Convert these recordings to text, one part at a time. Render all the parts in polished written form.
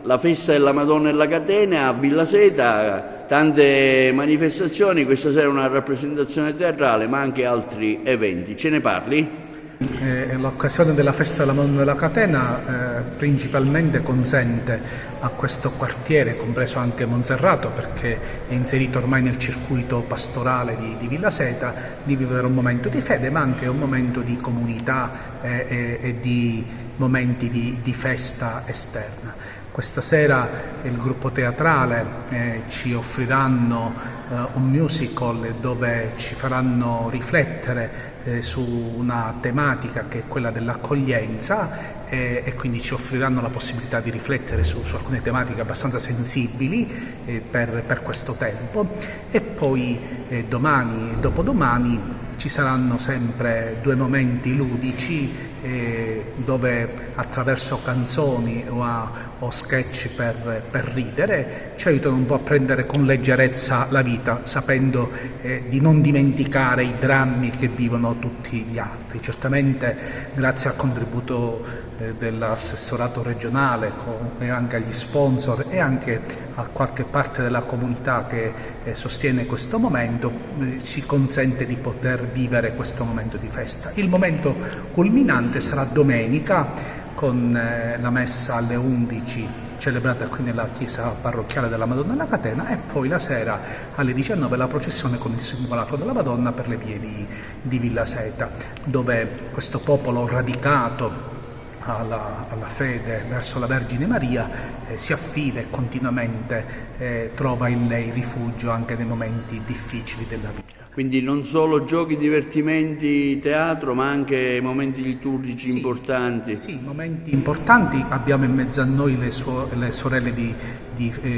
la festa della Madonna della Catena a Villa Seta, tante manifestazioni, questa sera una rappresentazione teatrale ma anche altri eventi. Ce ne parli? L'occasione della festa della Madonna della Catena principalmente consente a questo quartiere, compreso anche Monserrato, perché è inserito ormai nel circuito pastorale di Villa Seta, di vivere un momento di fede ma anche un momento di comunità e di momenti di festa esterna. Questa sera il gruppo teatrale ci offriranno un musical dove ci faranno riflettere su una tematica che è quella dell'accoglienza e quindi ci offriranno la possibilità di riflettere su alcune tematiche abbastanza sensibili per questo tempo. E poi domani e dopodomani ci saranno sempre 2 momenti ludici dove attraverso canzoni o sketch per ridere ci aiutano un po' a prendere con leggerezza la vita, sapendo di non dimenticare i drammi che vivono tutti gli altri. Certamente grazie al contributo dell'assessorato regionale e anche agli sponsor e anche a qualche parte della comunità che sostiene questo momento ci consente di poter vivere questo momento di festa. Il momento culminante sarà domenica con la messa alle 11 celebrata qui nella chiesa parrocchiale della Madonna della Catena e poi la sera alle 19 la processione con il simulacro della Madonna per le vie di Villa Seta, dove questo popolo radicato alla fede verso la Vergine Maria si affida e continuamente trova in lei rifugio anche nei momenti difficili della vita. Quindi non solo giochi, divertimenti, teatro, ma anche momenti liturgici importanti. Sì, momenti importanti. Abbiamo in mezzo a noi le sorelle di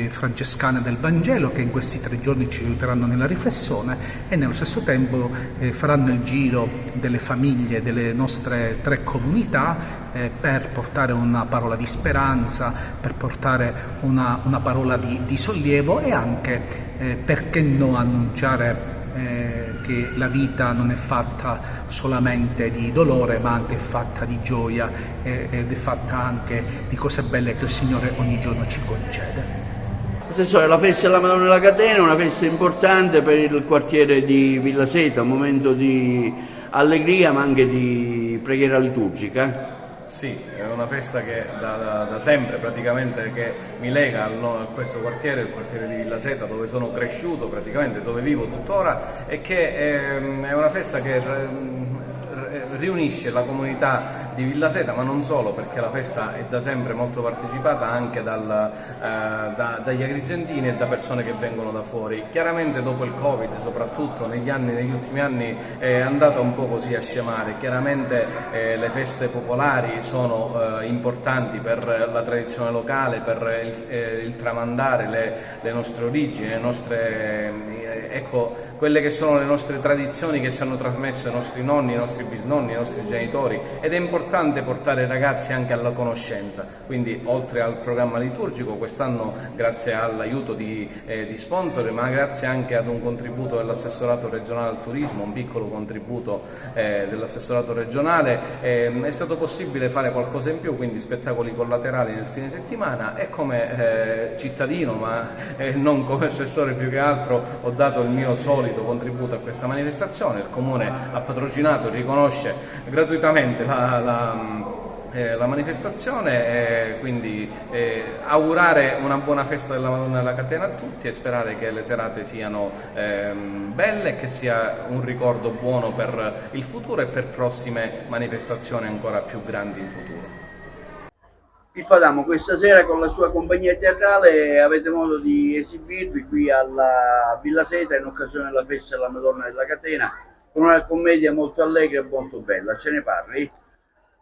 francescane del Vangelo che in questi 3 giorni ci aiuteranno nella riflessione e nello stesso tempo faranno il giro delle famiglie delle nostre 3 comunità per portare una parola di speranza, per portare una parola di sollievo e anche, perché no, annunciare che la vita non è fatta solamente di dolore ma anche fatta di gioia ed è fatta anche di cose belle che il Signore ogni giorno ci concede. Assessore, la festa della Madonna della Catena è una festa importante per il quartiere di Villa Seta, un momento di allegria ma anche di preghiera liturgica. Sì, è una festa che da sempre praticamente che mi lega a questo quartiere, il quartiere di Villa Seta, dove sono cresciuto praticamente, dove vivo tuttora, e che è una festa che riunisce la comunità di Villa Seta, ma non solo, perché la festa è da sempre molto partecipata anche dagli agrigentini e da persone che vengono da fuori. Chiaramente dopo il Covid, soprattutto negli ultimi anni, è andata un po' così a scemare. Chiaramente le feste popolari sono importanti per la tradizione locale, per il tramandare le nostre origini, ecco, quelle che sono le nostre tradizioni che ci hanno trasmesso i nostri nonni, i nostri bisnonni, i nostri genitori, ed è importante portare i ragazzi anche alla conoscenza. Quindi oltre al programma liturgico, quest'anno grazie all'aiuto di sponsor, ma grazie anche ad un contributo dell'assessorato regionale al turismo, un piccolo contributo dell'assessorato regionale, è stato possibile fare qualcosa in più, quindi spettacoli collaterali nel fine settimana, e come cittadino, ma non come assessore più che altro, ho dato il mio solito contributo a questa manifestazione. Il Comune ha patrocinato e riconosce gratuitamente la manifestazione, quindi augurare una buona festa della Madonna della Catena a tutti e sperare che le serate siano belle e che sia un ricordo buono per il futuro e per prossime manifestazioni ancora più grandi in futuro. Pippo Adamo, questa sera con la sua compagnia teatrale avete modo di esibirvi qui alla Villa Seta in occasione della festa della Madonna della Catena con una commedia molto allegra e molto bella. Ce ne parli?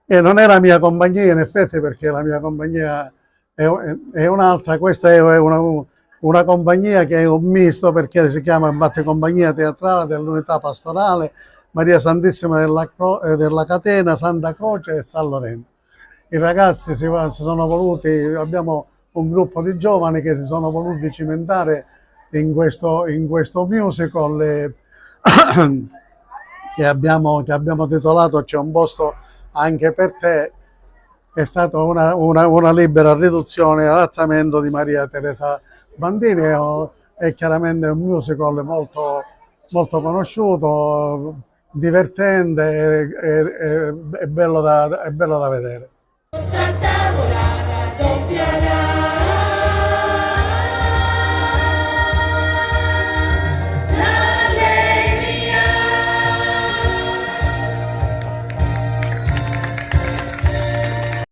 Non è la mia compagnia in effetti, perché la mia compagnia è un'altra. Questa è una compagnia che è un misto, perché si chiama Battecompagnia Teatrale dell'Unità Pastorale Maria Santissima della Catena, Santa Croce e San Lorenzo. I ragazzi si sono voluti, abbiamo un gruppo di giovani che si sono voluti cimentare in questo musical che abbiamo titolato C'è un posto anche per te, è stata una libera riduzione e adattamento di Maria Teresa Bandini, è chiaramente un musical molto conosciuto, divertente e bello da vedere.